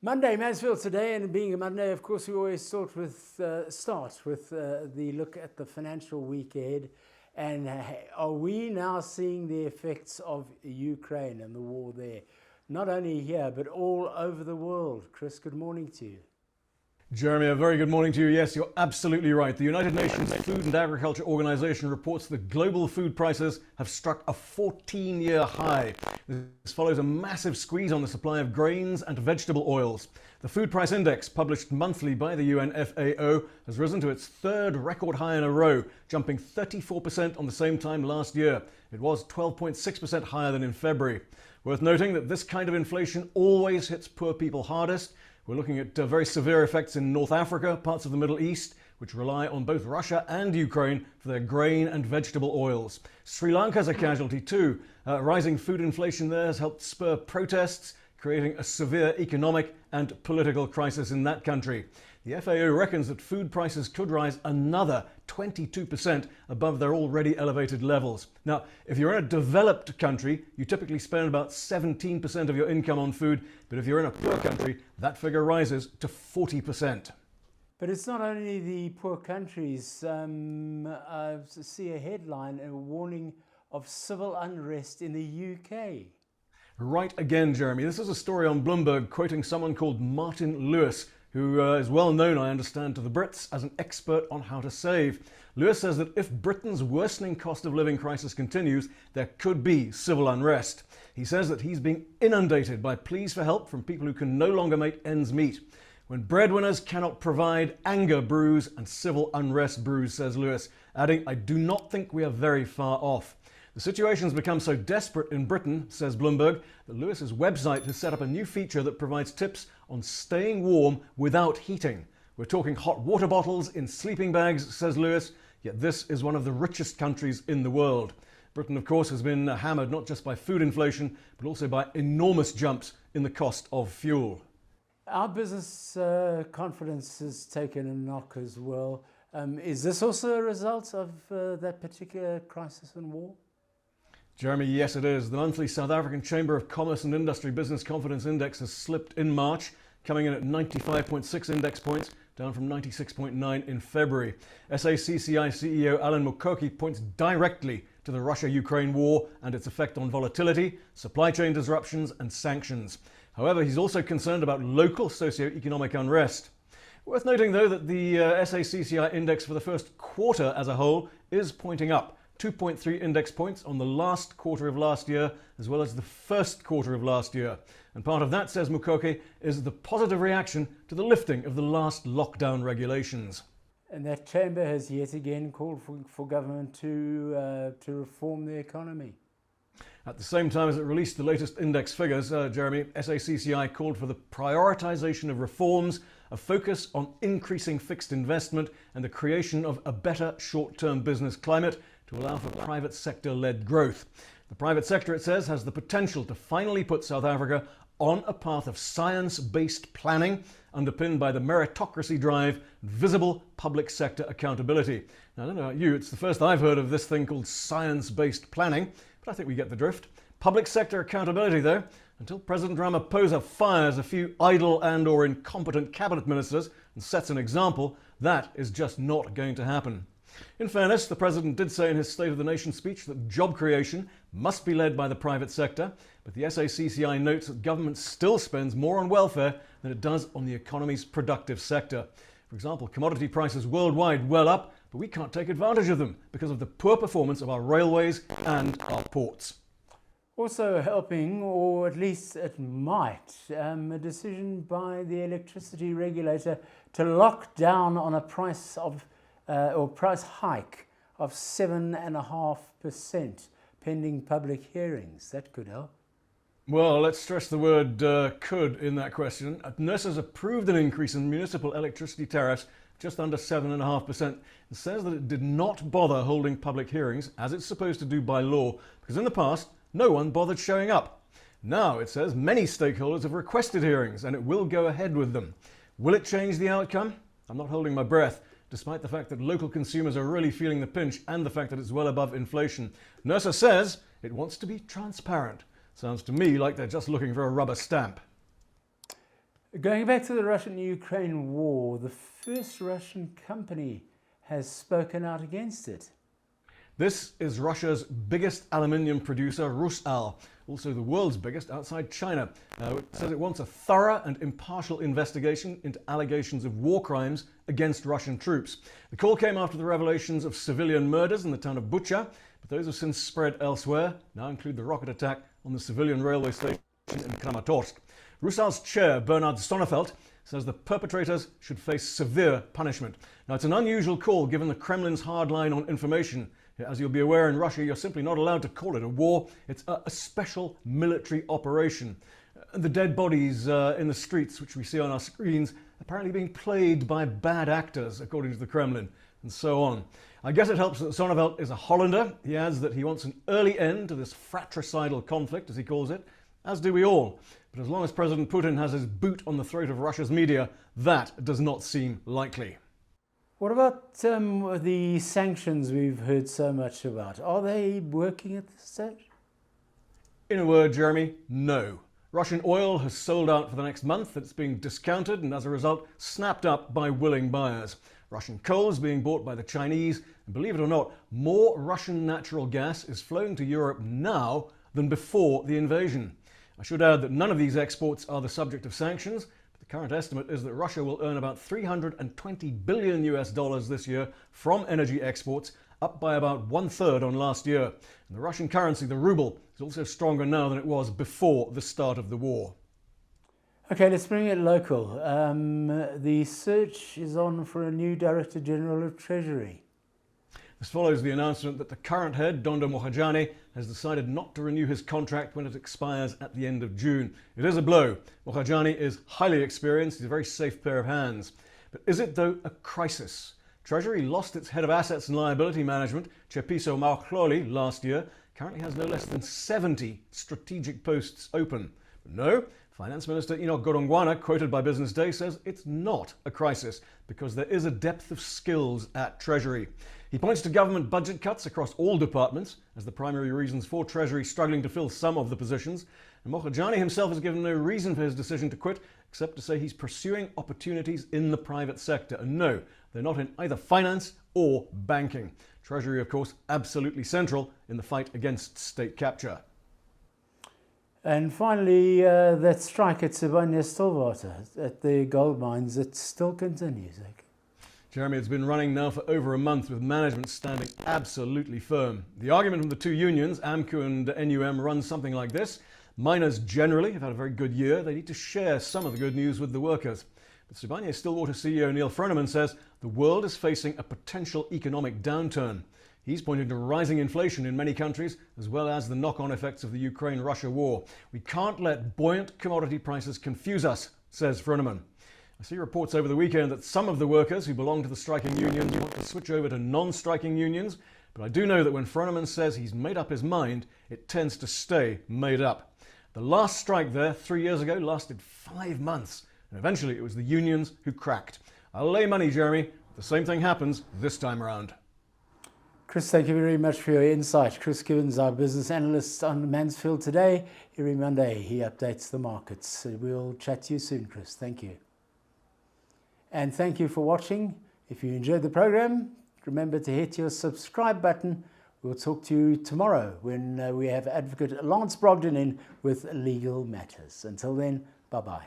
Monday, Mansfield today, and being a Monday, of course, we always start with the look at the financial week ahead. And are we now seeing the effects of Ukraine and the war there? Not only here, but all over the world. Chris, good morning to you. Jeremy, a very good morning to you. Yes, you're absolutely right. The United Nations Food and Agriculture Organization reports that global food prices have struck a 14-year high. This follows a massive squeeze on the supply of grains and vegetable oils. The food price index, published monthly by the UNFAO, has risen to its third record high in a row, jumping 34% on the same time last year. It was 12.6% higher than in February. Worth noting that this kind of inflation always hits poor people hardest. We're looking at very severe effects in North Africa, parts of the Middle East, which rely on both Russia and Ukraine for their grain and vegetable oils. Sri Lanka's a casualty too. Rising food inflation there has helped spur protests, creating a severe economic and political crisis in that country. The FAO reckons that food prices could rise another 22% above their already elevated levels. Now, if you're in a developed country, you typically spend about 17% of your income on food, but if you're in a poor country, that figure rises to 40%. But it's not only the poor countries. I see a headline, a warning of civil unrest in the UK. Right again, Jeremy. This is a story on Bloomberg quoting someone called Martin Lewis, who is well known, I understand, to the Brits as an expert on how to save. Lewis says that if Britain's worsening cost of living crisis continues, there could be civil unrest. He says that he's being inundated by pleas for help from people who can no longer make ends meet. When breadwinners cannot provide, anger brews and civil unrest brews, says Lewis, adding, "I do not think we are very far off." The situation's become so desperate in Britain, says Bloomberg, that Lewis's website has set up a new feature that provides tips on staying warm without heating. We're talking hot water bottles in sleeping bags, says Lewis, yet this is one of the richest countries in the world. Britain, of course, has been hammered not just by food inflation, but also by enormous jumps in the cost of fuel. Our business confidence has taken a knock as well. Is this also a result of that particular crisis and war? Jeremy, yes it is. The monthly South African Chamber of Commerce and Industry Business Confidence Index has slipped in March, coming in at 95.6 index points, down from 96.9 in February. SACCI CEO Alan Mukoki points directly to the Russia-Ukraine war and its effect on volatility, supply chain disruptions and sanctions. However, he's also concerned about local socio-economic unrest. Worth noting, though, that the SACCI index for the first quarter as a whole is pointing up. 2.3 index points on the last quarter of last year, as well as the first quarter of last year. And part of that, says Mukoki, is the positive reaction to the lifting of the last lockdown regulations. And that chamber has yet again called for government to reform the economy. At the same time as it released the latest index figures, Jeremy, SACCI called for the prioritisation of reforms, a focus on increasing fixed investment and the creation of a better short-term business climate to allow for private sector-led growth. The private sector, it says, has the potential to finally put South Africa on a path of science-based planning underpinned by the meritocracy drive and visible public sector accountability. Now, I don't know about you, it's the first I've heard of this thing called science-based planning, but I think we get the drift. Public sector accountability, though, until President Ramaphosa fires a few idle and or incompetent cabinet ministers and sets an example, that is just not going to happen. In fairness, the President did say in his State of the Nation speech that job creation must be led by the private sector, but the SACCI notes that government still spends more on welfare than it does on the economy's productive sector. For example, commodity prices worldwide well up, but we can't take advantage of them because of the poor performance of our railways and our ports. Also helping, or at least it might, a decision by the electricity regulator to lock down on a price hike of 7.5% pending public hearings. That could help. Well, let's stress the word could in that question. NERSA has approved an increase in municipal electricity tariffs just under 7.5%. It says that it did not bother holding public hearings, as it's supposed to do by law, because in the past, no one bothered showing up. Now, it says, many stakeholders have requested hearings, and it will go ahead with them. Will it change the outcome? I'm not holding my breath, despite the fact that local consumers are really feeling the pinch and the fact that it's well above inflation. NERSA says it wants to be transparent. Sounds to me like they're just looking for a rubber stamp. Going back to the Russian-Ukraine war, the first Russian company has spoken out against it. This is Russia's biggest aluminium producer, Rusal, also the world's biggest outside China. It says it wants a thorough and impartial investigation into allegations of war crimes against Russian troops. The call came after the revelations of civilian murders in the town of Bucha, but those have since spread elsewhere, now include the rocket attack on the civilian railway station in Kramatorsk. Rusal's chair, Bernard Sonnefeld, says the perpetrators should face severe punishment. Now, it's an unusual call given the Kremlin's hard line on information. As you'll be aware, in Russia, you're simply not allowed to call it a war. It's a special military operation. The dead bodies in the streets, which we see on our screens, apparently being played by bad actors, according to the Kremlin, and so on. I guess it helps that Sonneveld is a Hollander. He adds that he wants an early end to this fratricidal conflict, as he calls it, as do we all. But as long as President Putin has his boot on the throat of Russia's media, that does not seem likely. What about the sanctions we've heard so much about? Are they working at this stage? In a word, Jeremy, no. Russian oil has sold out for the next month. It's being discounted and as a result snapped up by willing buyers. Russian coal is being bought by the Chinese. And believe it or not, more Russian natural gas is flowing to Europe now than before the invasion. I should add that none of these exports are the subject of sanctions. The current estimate is that Russia will earn about $320 billion this year from energy exports, up by about 1/3 on last year. And the Russian currency, the ruble, is also stronger now than it was before the start of the war. Okay, let's bring it local. The search is on for a new Director General of Treasury. This follows the announcement that the current head, Dondo Mohajani, has decided not to renew his contract when it expires at the end of June. It is a blow. Mohajani is highly experienced. He's a very safe pair of hands. But is it, though, a crisis? Treasury lost its head of assets and liability management, Chepiso Mauchloli, last year. Currently has no less than 70 strategic posts open. But no, Finance Minister Enoch Godongwana, quoted by Business Day, says it's not a crisis because there is a depth of skills at Treasury. He points to government budget cuts across all departments as the primary reasons for Treasury struggling to fill some of the positions. And Mohajani himself has given no reason for his decision to quit, except to say he's pursuing opportunities in the private sector. And no, they're not in either finance or banking. Treasury, of course, absolutely central in the fight against state capture. And finally, that strike at Sibanye-Stillwater at the gold mines, it still continues. Jeremy, it's been running now for over a month with management standing absolutely firm. The argument from the two unions, AMCU and NUM, runs something like this. Miners generally have had a very good year. They need to share some of the good news with the workers. But Sibanye-Stillwater CEO Neil Frenneman says the world is facing a potential economic downturn. He's pointing to rising inflation in many countries, as well as the knock-on effects of the Ukraine-Russia war. We can't let buoyant commodity prices confuse us, says Frenneman. I see reports over the weekend that some of the workers who belong to the striking unions want to switch over to non-striking unions, but I do know that when Frenneman says he's made up his mind, it tends to stay made up. The last strike there 3 years ago lasted 5 months, and eventually it was the unions who cracked. I'll lay money, Jeremy, the same thing happens this time around. Chris, thank you very much for your insight. Chris Gibbons, our business analyst on Mansfield Today. Every Monday he updates the markets. We'll chat to you soon, Chris. Thank you. And thank you for watching. If you enjoyed the program, remember to hit your subscribe button. We'll talk to you tomorrow when we have Advocate Lance Brogden in with legal matters. Until then, bye-bye.